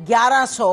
1100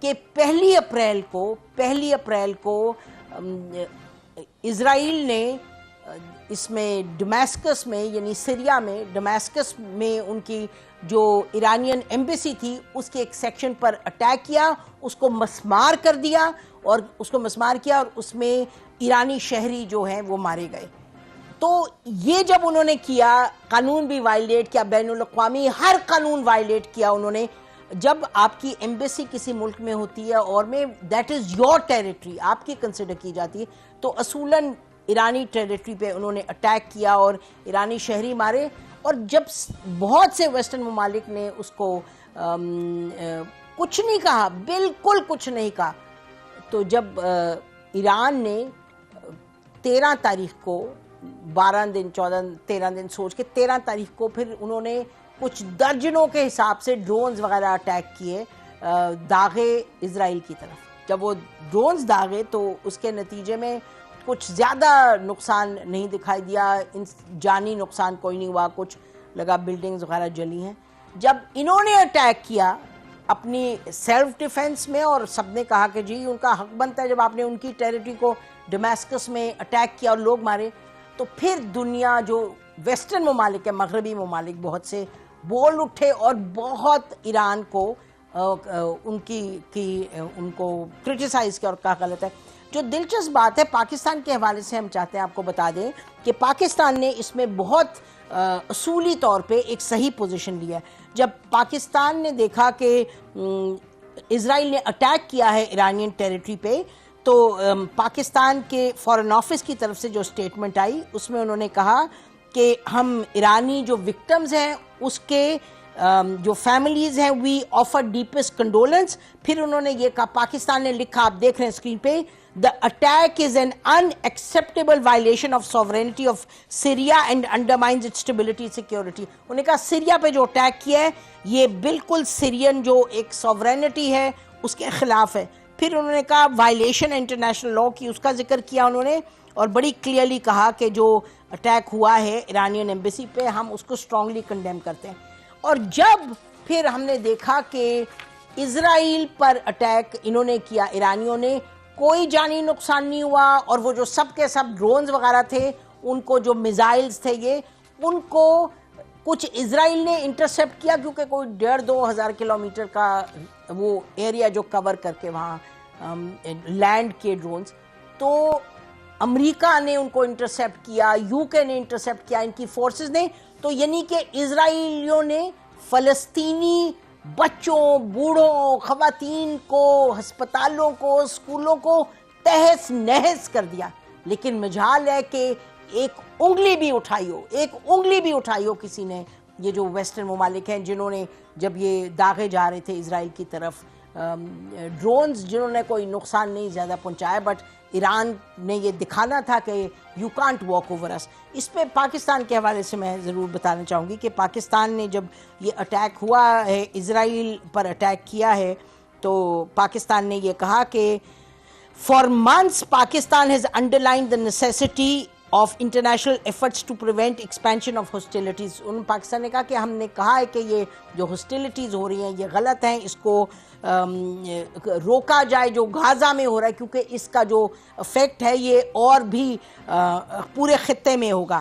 کہ پہلی اپریل کو اسرائیل نے اس میں ڈمیسکس میں یعنی سیریا میں ڈمیسکس میں ان کی جو ایرانین ایمبیسی تھی اس کے ایک سیکشن پر اٹیک کیا، اس کو مسمار کر دیا اور اس میں ایرانی شہری جو ہیں وہ مارے گئے۔ تو یہ جب انہوں نے کیا، قانون بھی وائلیٹ کیا، بین الاقوامی ہر قانون وائلیٹ کیا انہوں نے۔ جب آپ کی ایمبیسی کسی ملک میں ہوتی ہے اور میں دیٹ از یور ٹیریٹری، آپ کی کنسیڈر کی جاتی ہے، تو اصولاً ایرانی ٹیریٹری پہ انہوں نے اٹیک کیا اور ایرانی شہری مارے۔ اور جب بہت سے ویسٹرن ممالک نے اس کو کچھ نہیں کہا، بالکل کچھ نہیں کہا، تو جب ایران نے 13 تاریخ کو 13 دن سوچ کے 13 تاریخ کو پھر انہوں نے کچھ درجنوں کے حساب سے ڈرونز وغیرہ اٹیک کیے، داغے اسرائیل کی طرف۔ جب وہ ڈرونز داغے تو اس کے نتیجے میں کچھ زیادہ نقصان نہیں دکھائی دیا، جانی نقصان کوئی نہیں ہوا، کچھ لگا بلڈنگز وغیرہ جلی ہیں۔ جب انہوں نے اٹیک کیا اپنی سیلف ڈیفenس میں، اور سب نے کہا کہ جی ان کا حق بنتا ہے جب آپ نے ان کی ٹیریٹری کو ڈمیسکس میں اٹیک کیا اور لوگ مارے، تو پھر دنیا جو ویسٹرن ممالک ہے، مغربی ممالک بہت سے بول اٹھے اور بہت ایران کو ان کو کرٹیسائز کیا اور کہا غلط ہے۔ جو دلچسپ بات ہے پاکستان کے حوالے سے ہم چاہتے ہیں آپ کو بتا دیں کہ پاکستان نے اس میں بہت اصولی طور پہ ایک صحیح پوزیشن لیا ہے۔ جب پاکستان نے دیکھا کہ اسرائیل نے اٹیک کیا ہے ایرانین ٹیریٹری پہ، تو پاکستان کے فارن آفس کی طرف سے جو سٹیٹمنٹ آئی اس میں انہوں نے کہا کہ ہم ایرانی جو وکٹمز ہیں اس کے جو فیملیز ہیں وی آفر ڈیپسٹ کنڈولنس۔ پھر انہوں نے یہ کہا، پاکستان نے لکھا، آپ دیکھ رہے ہیں اسکرین پہ، The attack is an unacceptable violation of sovereignty of Syria and undermines its stability and security۔ انہوں نے کہا سیریا پہ جو اٹیک کیا ہے یہ بالکل سیرین جو ایک سوورینٹی ہے اس کے خلاف ہے۔ پھر انہوں نے کہا وائلیشن انٹرنیشنل لاء کی، اس کا ذکر کیا انہوں نے، اور بڑی کلیئرلی کہا کہ جو اٹیک ہوا ہے ایرانین ایمبیسی پہ ہم اس کو اسٹرانگلی کنڈیم کرتے ہیں۔ اور جب پھر ہم نے دیکھا کہ اسرائیل پر اٹیک انہوں نے کیا ایرانیوں نے، کوئی جانی نقصان نہیں ہوا، اور وہ جو سب کے سب ڈرونز وغیرہ تھے، ان کو جو میزائلز تھے ان کو کچھ اسرائیل نے انٹرسیپٹ کیا، کیونکہ کوئی 1,500-2 ہزار کلومیٹر کا وہ ایریا جو کور کر کے وہاں لینڈ کیے ڈرونز، تو امریکہ نے ان کو انٹرسیپٹ کیا، UK نے انٹرسیپٹ کیا، ان کی فورسز نے۔ تو یعنی کہ اسرائیلیوں نے فلسطینی بچوں، بوڑھوں، خواتین کو، ہسپتالوں کو، اسکولوں کو تہس نہس کر دیا۔ لیکن مجال ہے کہ ایک انگلی بھی اٹھائی ہو کسی نے، یہ جو ویسٹرن ممالک ہیں جنہوں نے جب یہ داغے جا رہے تھے اسرائیل کی طرف ڈرونز، جنہوں نے کوئی نقصان نہیں زیادہ پہنچایا، بٹ ایران نے یہ دکھانا تھا کہ یو کانٹ واک اوور اس۔ اس پہ پاکستان کے حوالے سے میں ضرور بتانا چاہوں گی کہ پاکستان نے جب یہ اٹیک ہوا ہے، اسرائیل پر اٹیک کیا ہے، تو پاکستان نے یہ کہا کہ for months Pakistan has underlined the necessity of international efforts to prevent expansion of hostilities۔ Pakistan نے کہا کہ ہم نے کہا ہے کہ یہ جو ہسٹیلیٹیز ہو رہی ہیں یہ غلط ہیں، اس کو روکا جائے جو غازہ میں ہو رہا ہے، کیونکہ اس کا جو افیکٹ ہے یہ اور بھی پورے خطے میں ہوگا۔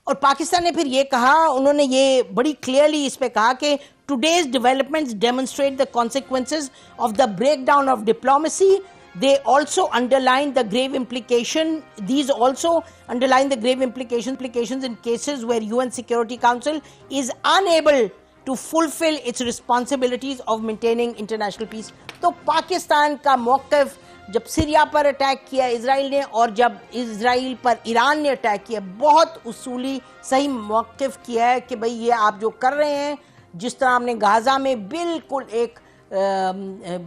اور پاکستان نے پھر یہ کہا، انہوں نے یہ بڑی کلیئرلی اس پہ کہا کہ today's developments demonstrate the consequences of the breakdown of diplomacy۔ They also underline the grave implications in cases where UN Security Council is unable to fulfill its responsibilities of maintaining international peace۔ تو پاکستان کا موقف جب Syria پر attack کیا اسرائیل نے، اور جب اسرائیل پر ایران نے attack کیا، بہت اصولی صحیح موقف کیا ہے کہ بھئی یہ آپ جو کر رہے ہیں، جس طرح ہم نے غازہ میں بالکل ایک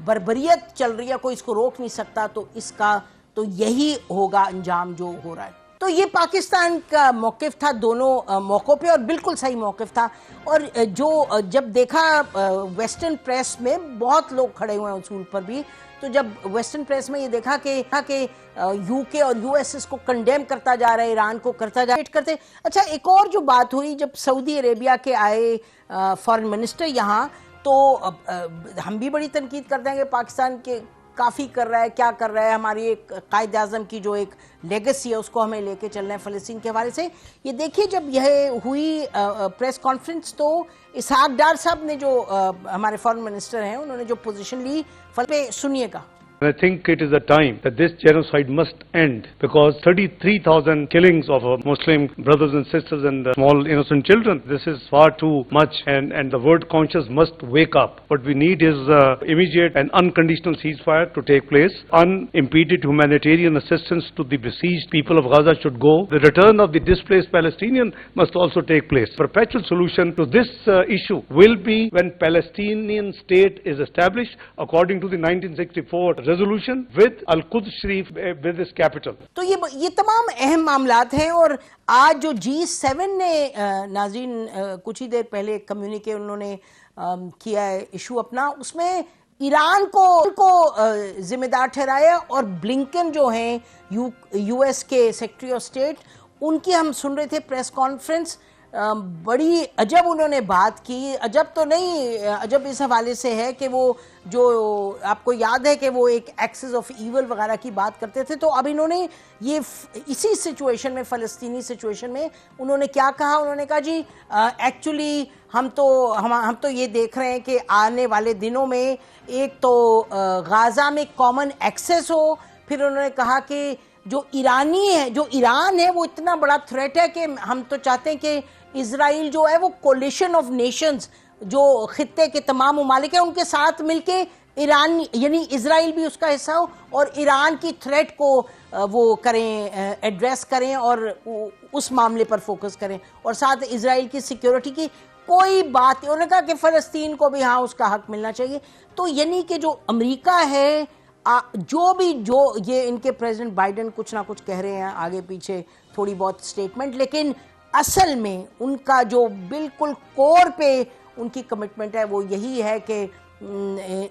بربریت چل رہی ہے، کوئی اس کو روک نہیں سکتا، تو اس کا تو یہی ہوگا انجام جو ہو رہا ہے۔ تو یہ پاکستان کا موقف تھا دونوں موقعوں پہ، اور بالکل صحیح موقف تھا۔ اور جو جب دیکھا ویسٹرن پریس میں بہت لوگ کھڑے ہوئے ہیں اصول پر بھی، تو جب ویسٹرن پریس میں یہ دیکھا کہ UK اور US اس کو کنڈیم کرتا جا رہا ہے، ایران کو کرتا جا رہا ہے۔ اچھا، ایک اور جو بات ہوئی جب سعودی عربیہ کے آئے فارن منسٹر یہاں، تو ہم بھی بڑی تنقید کرتے ہیں کہ پاکستان کے کافی کر رہا ہے، کیا کر رہا ہے، ہماری ایک قائد اعظم کی جو ایک لیگسی ہے اس کو ہمیں لے کے چلنا ہے فلسطین کے حوالے سے. یہ دیکھیے جب یہ ہوئی پریس کانفرنس تو اسحاق ڈار صاحب نے جو ہمارے فارن منسٹر ہیں انہوں نے جو پوزیشن لی پہ سنیے گا. I think it is a time that this genocide must end, because 33,000 killings of our Muslim brothers and sisters and small innocent children, this is far too much, and the world conscious must wake up. What we need is immediate and unconditional ceasefire to take place. Unimpeded humanitarian assistance to the besieged people of Gaza should go. The return of the displaced Palestinian must also take place. Perpetual solution to this issue will be when Palestinian state is established according to the 1964 resolution with Al-Quds Sharif with its capital. تو یہ تمام اہم معاملات ہیں. اور آج جو G7 نے ناظرین کچھ ہی دیر پہلے ایک کمیونیکے انہوں نے کیا ہے ایشو اپنا، اس میں ایران کو ذمہ دار ٹھہرایا، اور بلنکن جو ہیں یو ایس کے سیکرٹری آف اسٹیٹ، ان کی ہم سن رہے تھے پریس کانفرنس. بڑی عجب انہوں نے بات کی. عجب تو نہیں، عجب اس حوالے سے ہے کہ وہ جو آپ کو یاد ہے کہ وہ ایک ایکسس آف ایول وغیرہ کی بات کرتے تھے، تو اب انہوں نے یہ اسی سچویشن میں، فلسطینی سچویشن میں انہوں نے کیا کہا. انہوں نے کہا جی ایکچولی ہم تو یہ دیکھ رہے ہیں کہ آنے والے دنوں میں ایک تو غازہ میں کامن ایکسس ہو. پھر انہوں نے کہا کہ جو ایران ہے وہ اتنا بڑا تھریٹ ہے کہ ہم تو چاہتے ہیں کہ اسرائیل جو ہے وہ کولیشن آف نیشنز، جو خطے کے تمام ممالک ہیں ان کے ساتھ مل کے ایران یعنی اسرائیل بھی اس کا حصہ ہو، اور ایران کی تھریٹ کو وہ کریں، ایڈریس کریں اور اس معاملے پر فوکس کریں، اور ساتھ اسرائیل کی سیکیورٹی کی کوئی بات. انہوں نے کہا کہ فلسطین کو بھی ہاں اس کا حق ملنا چاہیے. تو یعنی کہ جو امریکہ ہے، جو یہ ان کے پریزیڈنٹ بائیڈن کچھ نہ کچھ کہہ رہے ہیں آگے پیچھے تھوڑی بہت سٹیٹمنٹ، لیکن اصل میں ان کا جو بالکل کور پہ ان کی کمٹمنٹ ہے وہ یہی ہے کہ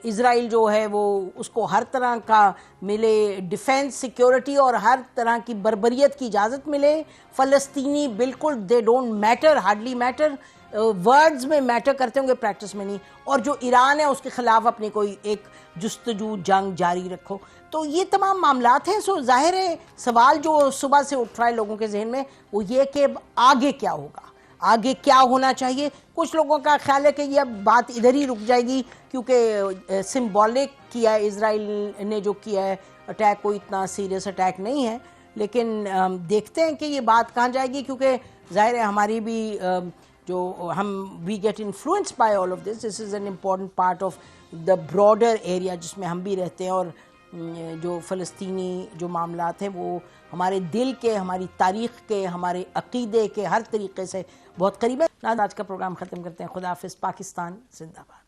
اسرائیل جو ہے وہ اس کو ہر طرح کا ملے ڈیفنس، سیکیورٹی اور ہر طرح کی بربریت کی اجازت ملے. فلسطینی بالکل دے don't matter, hardly matter, words میں میٹر کرتے ہوں گے، پریکٹس میں نہیں. اور جو ایران ہے اس کے خلاف اپنی کوئی ایک جستجو جنگ جاری رکھو. تو یہ تمام معاملات ہیں. سو ظاہر ہے سوال جو صبح سے اٹھ رہا ہے لوگوں کے ذہن میں وہ یہ کہ آگے کیا ہوگا، آگے کیا ہونا چاہیے. کچھ لوگوں کا خیال ہے کہ یہ اب بات ادھر ہی رک جائے گی کیونکہ سمبولک کیا ہے اسرائیل نے جو کیا ہے اٹیک، کوئی اتنا سیریس اٹیک نہیں ہے. لیکن دیکھتے ہیں کہ یہ بات کہاں جائے گی، کیونکہ ظاہر ہے ہماری بھی جو we get influenced by all of this. This is an important part of the broader area جس میں ہم بھی رہتے ہیں، اور جو فلسطینی جو معاملات ہیں وہ ہمارے دل کے، ہماری تاریخ کے، ہمارے عقیدے کے ہر طریقے سے بہت قریب ہے. آج کا پروگرام ختم کرتے ہیں. خدا حافظ. پاکستان زندہ باد.